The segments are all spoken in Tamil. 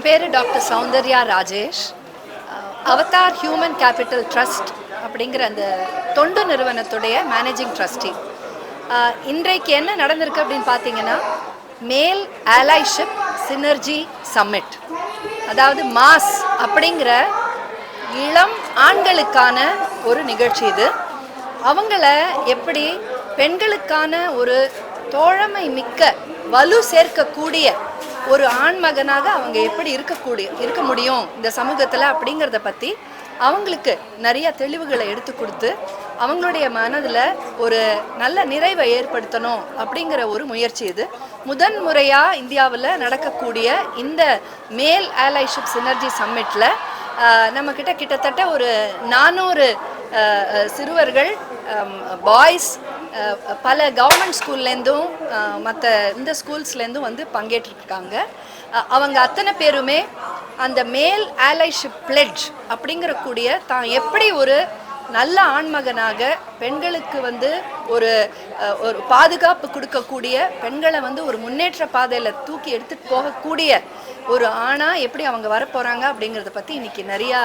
பேர் doctor Soundarya Rajesh. Avatar human capital trust அப்படிங்கிற அந்த தொண்டு நிறுவனத்துடைய மேனேஜிங் ட்ரஸ்டி. இன்றைக்கு என்ன நடந்திருக்கு அப்படின்னு பார்த்தீங்கன்னா, மேல் ஆலைஷிப் சினர்ஜி சம்மிட், அதாவது மாஸ் அப்படிங்கிற இளம் ஆண்களுக்கான ஒரு நிகழ்ச்சி இது. அவங்கள எப்படி பெண்களுக்கான ஒரு தோழமை மிக்க வலு சேர்க்கக்கூடிய ஒரு ஆண்மகனாக அவங்க எப்படி இருக்க முடியும் இந்த சமூகத்தில் அப்படிங்கிறத பற்றி அவங்களுக்கு நிறைய தெளிவுகளை எடுத்து கொடுத்து அவங்களுடைய மனதில் ஒரு நல்ல நிறைவை ஏற்படுத்தணும் அப்படிங்கிற ஒரு முயற்சி இது. முதன்முறையாக இந்தியாவில் நடக்கக்கூடிய இந்த மேல் ஆலைஷிப் சினர்ஜி சம்மிட்டில் நம்மக்கிட்ட கிட்டத்தட்ட ஒரு 400 சிறுவர்கள், பாய்ஸ், பல கவர்மெண்ட் ஸ்கூல்லேருந்தும் மற்ற இந்த ஸ்கூல்ஸ்லேருந்தும் வந்து பங்கேற்றிருக்காங்க. அவங்க அத்தனை பேருமே அந்த மேல் ஆலைஷிப் பிளெட்ஜ் அப்படிங்கிற கூடிய தான் எப்படி ஒரு நல்ல ஆண்மகனாக பெண்களுக்கு வந்து ஒரு பாதுகாப்பு கொடுக்கக்கூடிய, பெண்களை வந்து ஒரு முன்னேற்ற பாதையில் தூக்கி எடுத்துகிட்டு போகக்கூடிய ஒரு ஆணாக எப்படி அவங்க வரப்போகிறாங்க அப்படிங்கிறத பற்றி இன்றைக்கி நிறையா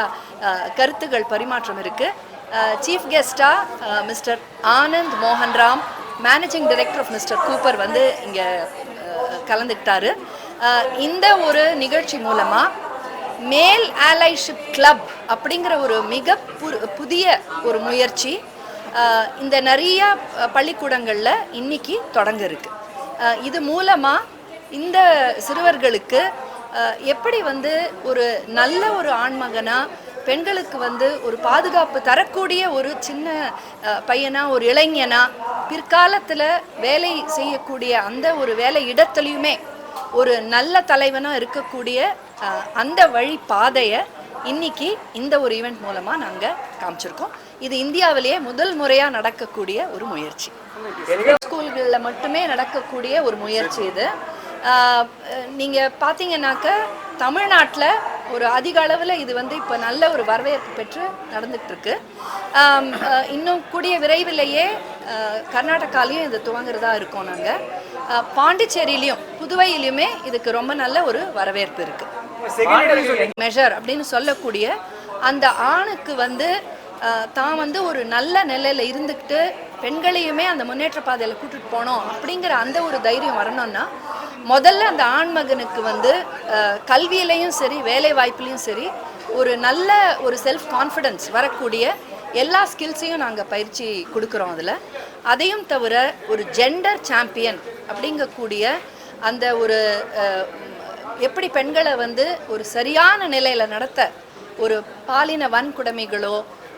கருத்துகள் பரிமாற்றம் இருக்குது. சீஃப் கெஸ்ட்டாக mister Anand Mohanram, managing director of mister Cooper வந்து இங்கே கலந்துக்கிட்டாரு. இந்த ஒரு நிகழ்ச்சி மூலமாக மேல் ஆலைஷிப் கிளப் அப்படிங்கிற ஒரு மிக புதிய ஒரு முயற்சி இந்த நிறைய பள்ளிக்கூடங்களில் இன்னைக்கு தொடங்க இருக்கு. இது மூலமாக இந்த சிறுவர்களுக்கு எப்படி வந்து ஒரு நல்ல ஒரு ஆண்மகனா, பெண்களுக்கு வந்து ஒரு பாதுகாப்பு தரக்கூடிய ஒரு சின்ன பையனா, ஒரு இளைஞனா, பிற்காலத்தில் வேலை செய்யக்கூடிய அந்த ஒரு வேலை இடத்துலையுமே ஒரு நல்ல தலைவனாக இருக்கக்கூடிய அந்த வழி பாதையை இன்னைக்கு இந்த ஒரு ஈவெண்ட் மூலமாக நாங்கள் காமிச்சிருக்கோம். இது இந்தியாவிலேயே முதல் முறையாக நடக்கக்கூடிய ஒரு முயற்சி. ஸ்கூல்களில் மட்டுமே நடக்கக்கூடிய ஒரு முயற்சி இது. நீங்கள் பார்த்தீங்கன்னாக்க தமிழ்நாட்டில் ஒரு அதிக அளவில் இது வந்து இப்போ நல்ல ஒரு வரவேற்பு பெற்று நடந்துகிட்ருக்கு. இன்னும் கூடிய விரைவிலேயே கர்நாடகாலையும் இது துவங்குறதா இருக்கோம். நாங்கள் பாண்டிச்சேரியிலையும் புதுவையிலையுமே இதுக்கு ரொம்ப நல்ல ஒரு வரவேற்பு இருக்குது. மெஷர் அப்படின்னு சொல்லக்கூடிய அந்த ஆணுக்கு வந்து தான் வந்து ஒரு நல்ல நிலையில் இருந்துக்கிட்டு பெண்களையுமே அந்த முன்னேற்ற பாதையில் கூட்டிகிட்டு போனோம் அப்படிங்கிற அந்த ஒரு தைரியம் வரணும்னா முதல்ல அந்த ஆண்மகனுக்கு வந்து கல்வியிலையும் சரி, வேலை வாய்ப்புலையும் சரி, ஒரு நல்ல ஒரு செல்ஃப் கான்ஃபிடென்ஸ் வரக்கூடிய எல்லா ஸ்கில்ஸையும் நாங்கள் பயிற்சி கொடுக்குறோம். அதையும் தவிர ஒரு ஜெண்டர் சாம்பியன் அப்படிங்கக்கூடிய அந்த ஒரு எப்படி பெண்களை வந்து ஒரு சரியான நிலையில் நடத்த, ஒரு பாலின வன்கொடுமைகளோ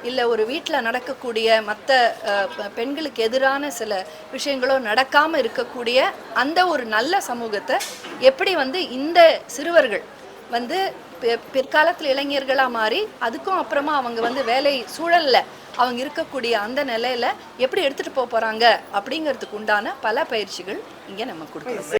இல்லை ஒரு வீட்டில் நடக்கக்கூடிய மற்ற பெண்களுக்கு எதிரான சில விஷயங்களோ நடக்காமல் இருக்கக்கூடிய அந்த ஒரு நல்ல சமூகத்தை எப்படி வந்து இந்த சிறுவர்கள் வந்து பிற்காலத்தில் இளைஞர்களாக மாறி அதுக்கும் அப்புறமா அவங்க வந்து வேலை சூழலில் அவங்க இருக்கக்கூடிய அந்த நிலையில் எப்படி எடுத்துகிட்டு போகிறாங்க அப்படிங்கிறதுக்கு உண்டான பல பயிற்சிகள் இங்கே நம்ம கொடுக்குறோம்.